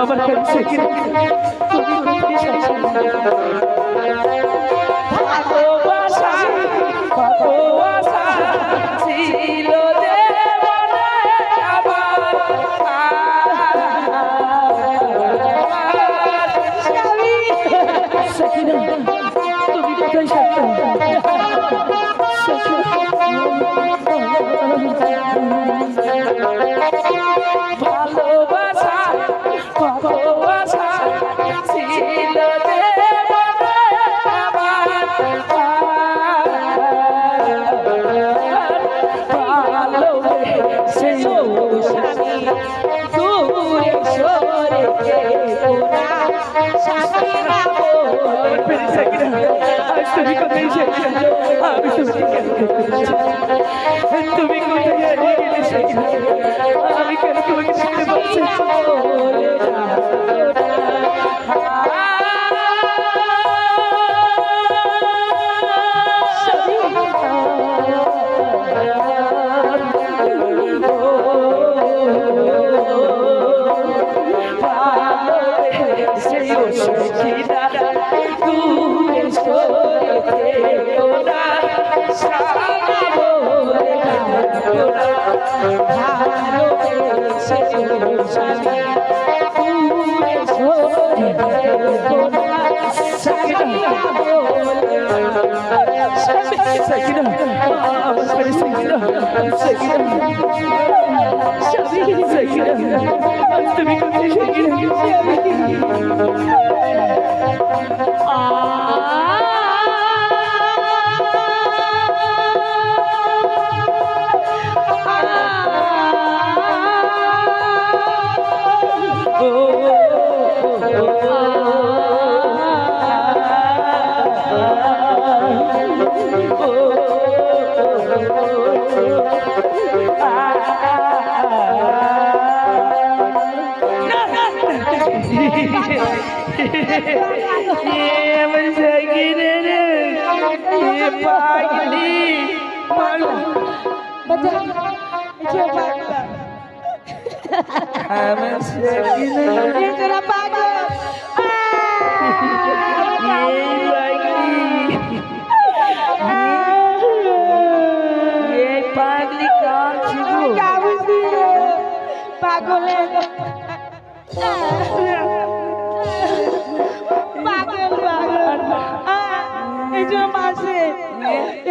আমার কাছে ভালোবাসা ভালোবাসা ছিল তুমি কোথায় ভালোবাসা ভালোবাসা ছিল তুমি কোথায় আমি কেন তোমাকে চিনতে পারছি তুমি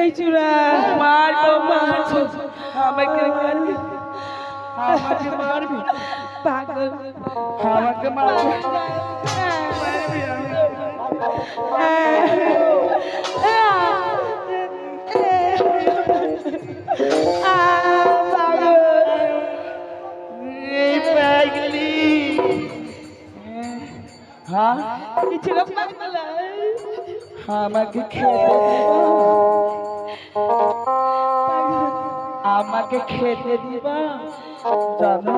এই চূড়া মারবো মারবো আমাকে মারবি আমাকে মারবি পাগল আমাকে মারবি হ্যাঁ আমাকে আমাকে খেতে দিবা জানো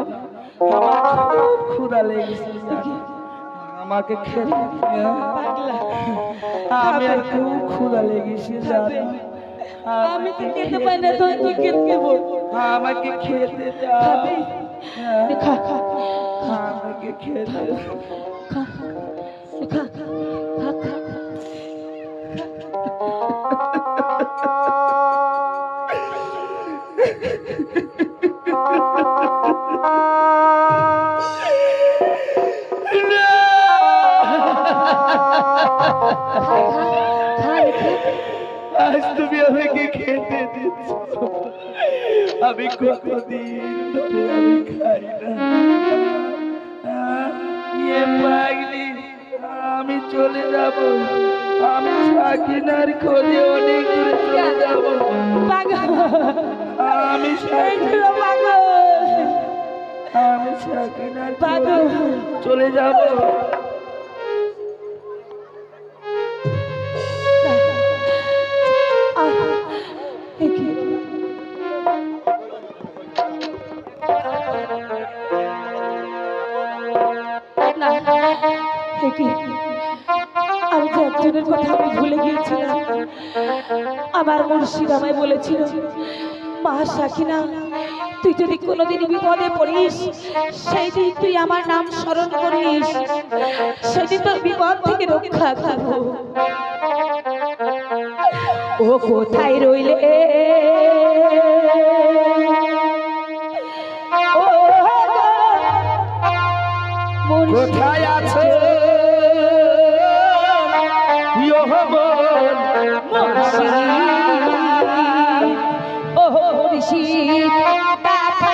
আমার খুব ক্ষুধা লেগেছে আমাকে খেতে আমি আর খুব ক্ষুধা লেগেছে জানো আমি তো খেতে পাই না তো তুই খেতে দেবো আমাকে খেতে দাও খা খা আমাকে খেতে খা খা খা খা আজ তুমি আমাকে খেতে দিচ্ছ, আমি কতদিন ধরে আমি খাই না। পাগলি, আমি চলে যাব, আমি সাকিনার খোঁজে অনেক দূরে চলে যাব। আমি সাকিনার চলে যাব। আমি যে একজনের কথা আমি ভুলে গিয়েছিলাম। আমার মুর্শিদ আমায় বলেছিল, মা সাকিনা, তুই যদি কোনোদিন বিপদে পড়িস, সেই দিন তুই আমার নাম স্মরণ করিস, সেদিন তোর বিপদ থেকে রক্ষা করবো। ও কোথায় রইলে কোথায় আছে ও মুর্শিদ দেখা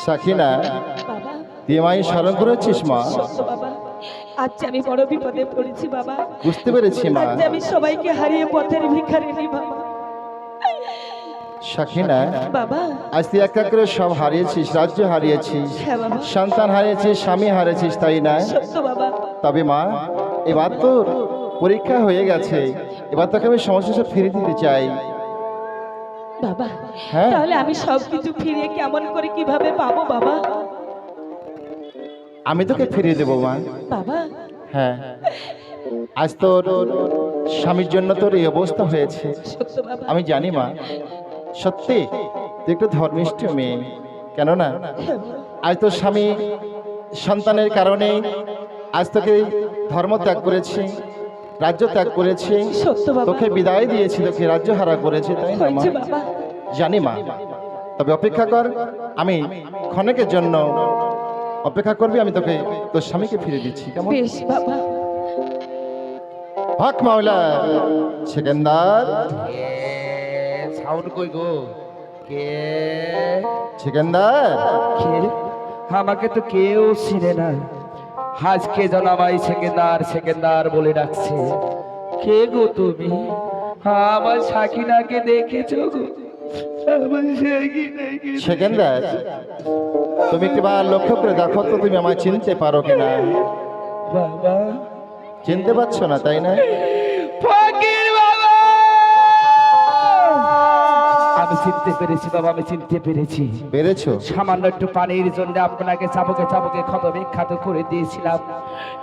সাকিনা, তুই আমায় স্মরণ করেছিস মা? আজ আমি বড় বিপদে পড়েছি বাবা। বুঝতে পেরেছি মা। আজ আমি সবাইকে হারিয়ে পথের ভিখারিনী বাবা। সাকিনা বাবা, আজ তুই এক এক করে সব হারিয়েছিস, রাজ্য হারিয়েছিস, সন্তান হারিয়েছিস, স্বামী হারিয়েছিস, তাই না? সত্য বাবা। তবে মা, এবার তোর পরীক্ষা হয়ে গেছে, এবার তোকে আমি সমস্ত সব ফিরে দিতে চাই বাবা। হ্যাঁ, তাহলে আমি সবকিছু ফিরে কেমন করে কিভাবে পাবো বাবা? আমি তোকে ফিরিয়ে দেবো মা। বাবা, হ্যাঁ, আজ তোর স্বামীর জন্য তোর এই অবস্থা হয়েছে, সত্য বাবা। আমি জানি মা। সত্যি তুই একটু ধর্মিষ্ঠ মেয়ে, কেননা আজ তোর স্বামী সন্তানের কারণে আজ তোকে ধর্ম ত্যাগ করেছে, রাজ্য ত্যাগ করেছে, তোকে বিদায় দিয়েছে, তোকে রাজ্য হারা করেছে, তাই না মা? জানি মা, তবে অপেক্ষা কর, আমি ক্ষণেকের জন্য অপেক্ষা করবি, আমি তোকে তোর স্বামীকে ফিরে দিচ্ছি, কেমন? বেশ বাবা। হক মাওলা। সেকেন্দার, সাউন্ড কই গো? কে? সেকেন্দার, কে? আমাকে তো কেউ চিনে না, আজকে যেন আমায় সেকেন্দার সেকেন্দার বলে ডাকছে। কে গো তুমি? আমার সাকিনাকে দেখেছো গো? আমার সাকিনাকে সেকেন্দার, তুমি একবার লক্ষ্য করে দেখো তো তুমি আমায় চিনতে পারো কিনা। বাবা, চিনতে পারছো না, তাই না? ফকির বাবা, আমি চিনতে পেরেছি বাবা, আমি চিনতে পেরেছি। পেরেছো? সামান্য একটু পানির জন্য আপনাকে চাবুকে চাবুকে ক্ষত বিখ্যাত করে দিয়েছিলাম,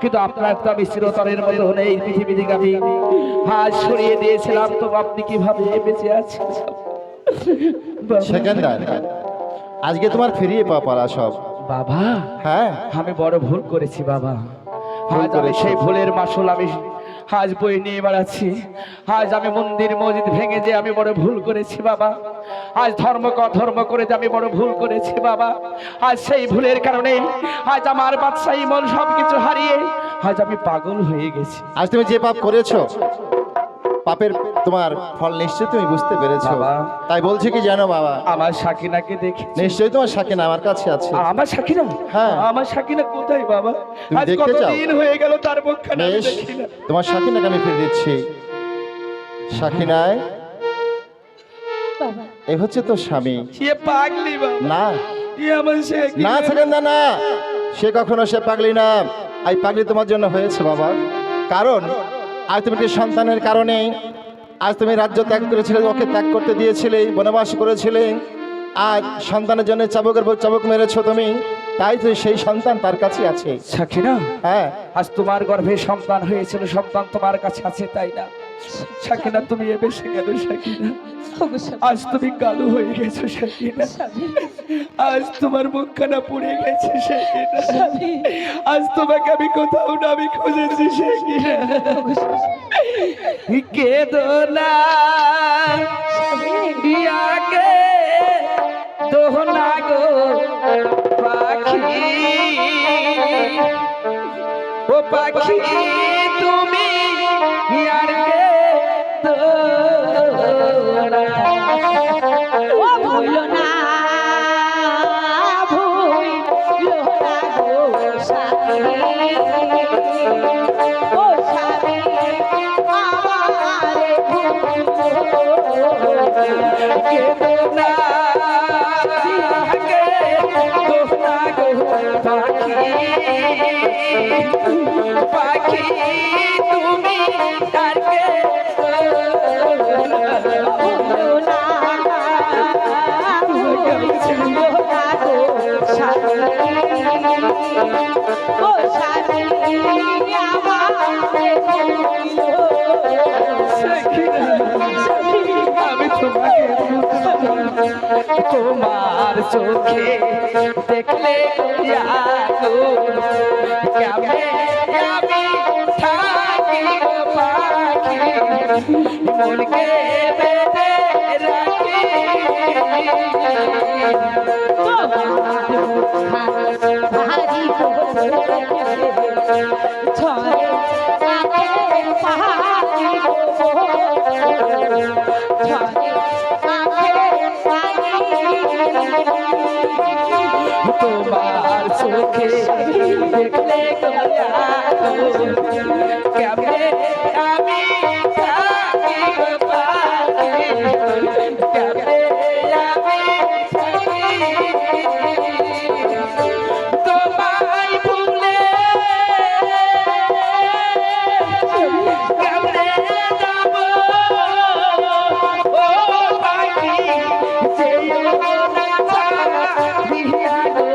কিন্তু আপনার তো আমি চিরতরের মতো এই পৃথিবী থেকে আমি হাত সরিয়ে দিয়েছিলাম, তো আপনি কিভাবে বেঁচে আছেন বাবা? সেকেন্দার, আজকে তোমার ফিরিয়ে পাওয়া পালা সব। বাবা হ্যাঁ, আমি বড় ভুল করেছি বাবা। ভুল আজ আমি করেছো। সেই ভুলের মাসুল আমি আজ বই নিয়ে বেড়াচ্ছি। আজ আমি মন্দির মসজিদ ভেঙে যে আমি বড় ভুল করেছি বাবা। আজ ধর্ম করে যে আমি বড় ভুল করেছি বাবা। আজ সেই ভুলের কারণে আজ আমার বাদশাহী মন সবকিছু হারিয়ে আজ আমি পাগল হয়ে গেছি আজ তুমি যে পাপ করেছো, পাপের তোমার ফল নিশ্চয়ই তুমি বুঝতে পেরেছো। বাবা। তাই বলছি কি জানো বাবা, আমার সাকিনাকে দেখে। নিশ্চয়ই তোমার সাকিনা আমার কাছে আছে। আমার সাকিনা? হ্যাঁ। আমার সাকিনা কোথায় বাবা? তুমি আজ দেখতে চাও? কতদিন হয়ে গেল তার মুখখানা আমি বেশ, দেখি না। তোমার সাকিনাকে আমি ফিরে দিচ্ছি। সাকিনায়, বাবা এ হচ্ছে তোর স্বামী। সে পাগলি বাবা। না আমার সাকিনা। না সেকেন্দা না, সে কখনো সে পাগলি না। এই পাগলি তোমার জন্য হয়েছে বাবা, কারণ আজ তুমি একটি সন্তানের কারণে আজ তুমি রাজ্য ত্যাগ করেছিলে, ওকে ত্যাগ করতে দিয়েছিলে, বনবাস করেছিলে। আজ সন্তানের জন্য চাবুকের পর চাবুক মেরেছো তুমি, তাই তো সেই সন্তান তার কাছে আছে। সাকিনা, হ্যাঁ, আজ তোমার গর্ভে সন্তান হয়েছিল, সন্তান তোমার কাছে আছে তাই না? সাকিনা তুমি এসে গেল সাকিনা। ওগো স্বামী, আজ তুমি কালো হয়ে গেছো সাকিনা। স্বামী, আজ তোমার মুখখানা পুড়ে গেছে সাকিনা। স্বামী, আজ তোমাকে আমি কোথাও না আমি খুঁজেছি সাকিনা। ওগো স্বামী, কেঁদো না ইয়াকে দোহনা গো পাখি, ও পাখি তুমি আর কে দোহনা। ও ভুলো না, ভুলো না গো স্বামী, ও স্বামী আমারে ভুলো কেঁদো না কে দোহনা গো পাখি, পাখি তুমি আর কে দোহনা। ভুলো না, ভুলো না গো স্বামী, ও স্বামী আমারে ভুলো। আমি তোমাকে তোমার চোখে দেখলে কেমনে আমি থাকি গো পাখি, মনকে বেঁধে রাখি। ভারী ছড়ে আখের পাহাড়ি ছড়ে আখের পানি। তোমার চোখে দেখলে কেমনে আমি থাকি গো পাখি, কেমনে আমি থাকি। তোমায় ভুলে কেমনে যাব ও পাখি, যেও না ছাড়িয়া গো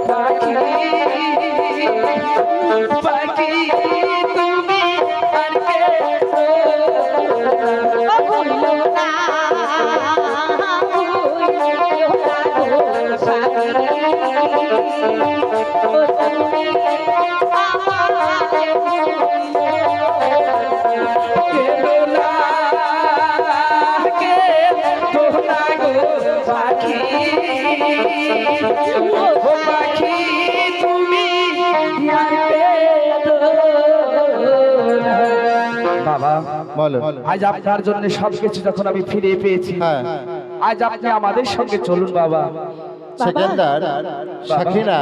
পাখি, পাখি তুমি আর কে ভুলো না, ভুলো না গো স্বামী, ও তুমি আমারে ভুলো। কেঁদো না কে দোহনা গো পাখি, ও পাখি তুমি আর কেঁদো না। বাবা বলো। আজ আপনার জন্য সবকিছু যখন আমি ফিরে পেয়েছি, হ্যাঁ, আজ আপনি আমাদের সঙ্গে চলুন বাবা। সেকেন্দার, সাকিনা